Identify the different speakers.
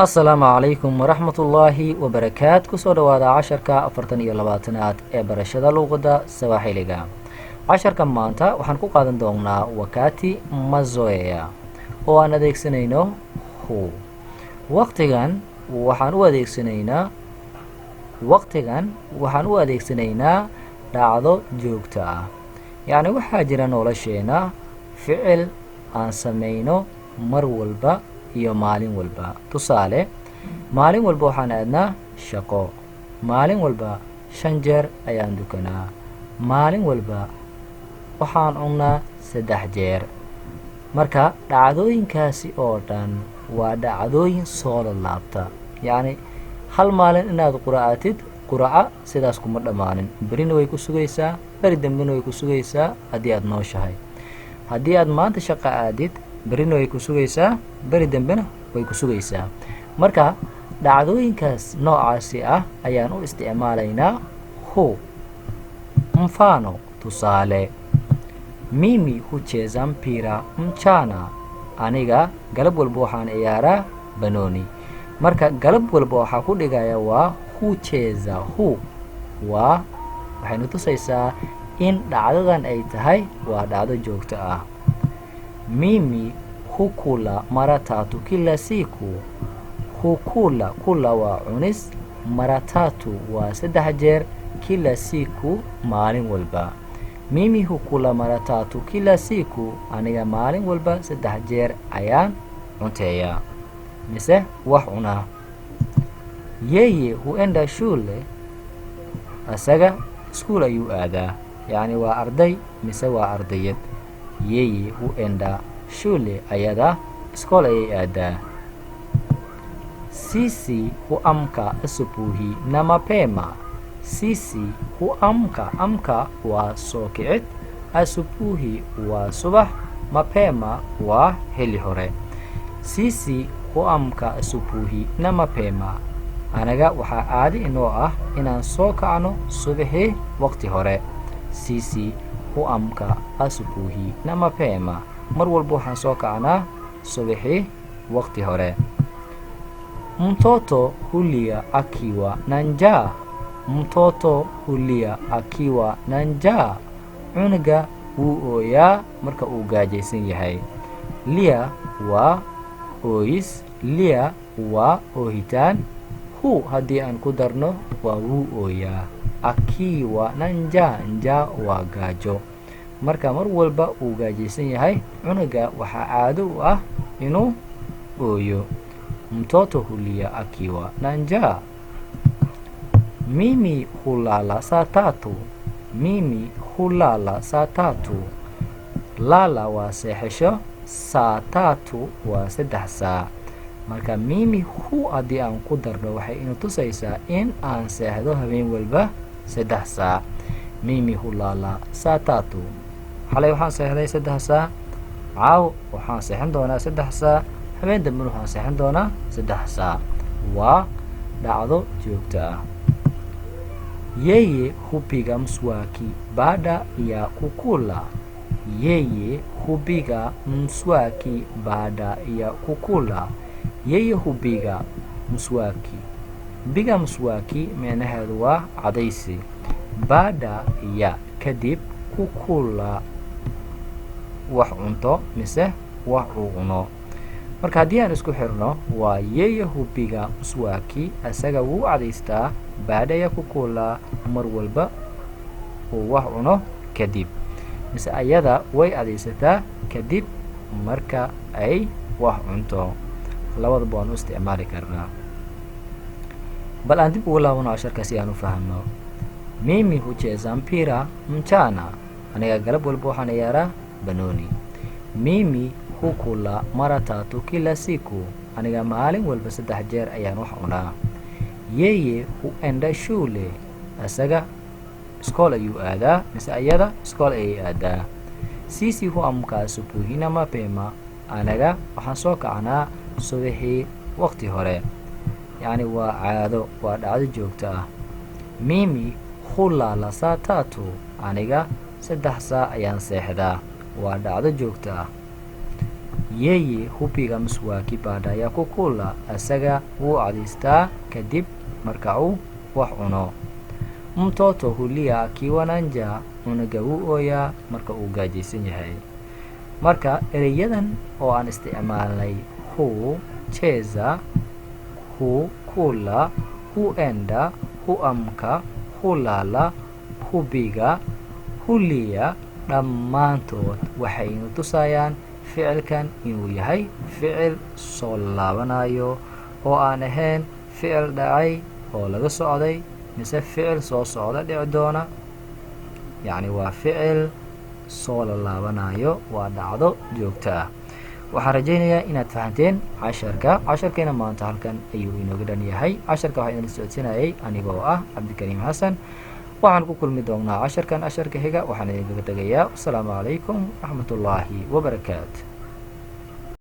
Speaker 1: السلام عليكم ورحمة الله وبركاته. كسو دوادا عشركا أفرتن إيو لباتنات برشادة لغدا سواحيليغا. عشركا مانتا وحان كو قادن دوغنا وكاتي مازويا وانا ديكسنينو هو وقتيغان وحان u adeegsanaynaa dhacdo joogto ah, yacni waxaa jira nolosheena ficil aan samayno mar walba iyo maalin walba. Tusaale, maalin walba waxaan aadnaa shaqo, maalin walba 5 jeer ayaan dukanaa, maalin walba waxaan cunnaa 3 jeer. Marka dhacdooyinkaasi oo dhan waa dhacdooyin soo laabta, yacni hal maalin inaad quraca sidaas kuma dhammaanin, berina way ku sugaysaa, beri dambena way ku sugaysaa haddii aad nooshahay. Haddii aad maanta shaqo aadid, berina way ku sugaysaa, beri dambena way ku sugaysaa. Marka dhacdooyinkaas noocaasi ah ayaan u isticmaalaynaa hu. Mfano, tusaale, mimi hucheza mpira mchana, aniga galab walba waxaan ciyaaraa banooni. Marka galab walba waxaa ku dhigaya waa hucheza. Hu waa waxaynu tusaysaa in dhacdadan ay tahay waa dhacdo joogto ah. Mimi hukula mara 3 kila siku. Kula waa cunis, mara 3 waa 3 jeer, kila siku maalin walba. Mimi hukula mara 3 kila siku, aniga maalin walba 3 jeer ayaan cunteeyaa mise wax cunaa. Yeye huenda shule, asaga iskuul ayuu aadaa, yacni waa arday mise waa ardayad. Yeye huenda shule, ayada iskool ayay aadaa. Sisi huamka asubuhi na mapema. Sisi huamka, amka waa soo kicid, asubuhi waa subax, mapema waa heli hore. Sisi huamka asubuhi na mapema, anaga waxaa caadi inoo ah inaan soo kacno subaxii waqti hore. Sisi huamka asubuhi na mapema, mar walba waxaan soo kacnaa subaxii waqti hore. Mtoto hulia akiwa na njaa. Mtoto hulia akiwa na njaa, cunuga wuu ooyaa marka uu gaajaysan yahay. Lia waa ooyis, lia waa oohitaan, hu haddii aan ku darno waa wuu ooyaa. Akiwa na njaa, njaa waa gaajo. Marka mar walba uu gaajaysan yahay, cunuga waxaa caado u ah inuu ooyo. Mtoto hulia akiwa na njaa. Mimi hulala saa 3. Mimi hulala saa 3. Lala waa seexasho, saa 3 waa 3 saa. Marka mimi hu haddii aan ku darno waxay ina tusaysaa in aan seexdo habeen walba 3 saa. Mimi hulala saa 3. xalay waxaan seexday 3 saa, caaw waxaan seexan doonaa 3 saa, habeen dambe waxaan seexan doonaa 3 saa. Waa dhacdo joogto ah. Yeye hupiga mswaki baada ya kukula. Yeye hupiga mswaki baada ya kukula. Yeye hupiga mswaki. Biga mswaki micnaheedu waa cadaysi. Baada ya kadib, kukula wax cunto mise wax uu cuno. Marka haddii aan isku xirno waa yeye hupiga mswaki, asaga wuu cadaystaa, baada ya kukula mar walba uu wax cuno kadib, mise ayada way cadaysataa kadib marka ay wax cunto. labadaba waan u isticmaali karnaa. Bal aan dib ugu laabano casharka si aan u fahamno. Mimi hucheza mpira mchana, aniga galab walba waxaan ciyaaraa banooni. Mimi hukula mara 3 kila siku, aniga maalin walba 3 jeer ayaan wax cunaa. Yeye huenda shule, asaga iskool ayuu aadaa mise ayada iskool ayay aadaa. Sisi huamka asubuhi na mapema, anaga waxaan soo kacnaa subaxii waqti hore, yacni waa caado, waa dhacdo joogto ah. Mimi hulala saa 3, aniga 3 saa ayaan seexdaa, waa dhacdo joogto ah. yeye hubiga mswaki baada ya kukula, asaga wuu cadaystaa kadib marka uu wax cuno. Mtoto hulia akiwa na njaa, cunuga wuu ooyaa marka uu gaajaysan yahay. Marka erayadan oo aan isticmaalnay hucheza, hukula, huenda, huamka, hulala, hubiga, hulia, dhammaantood waxaynu tusayaan ficilkan inuu yahay ficil soo laabanayo oo aan ahayn ficil dhacay oo laga socday mise ficil soo socda dhici doona. yacni waa ficil soo laabanayo, waa dhacdo joogto ah. waxaan rajaynayaa inaad fahanteen casharkeena maanta halkan ayuu inooga dhan yahay. casharka waxaa idin socodsinayay anigoo ah cabdikariim xasan. waxaan ku kulmi doonaa casharka xiga. waxaan idinkaga tegayaa. wasalaamu calaykum waraxmatullaahi wabarakaatu.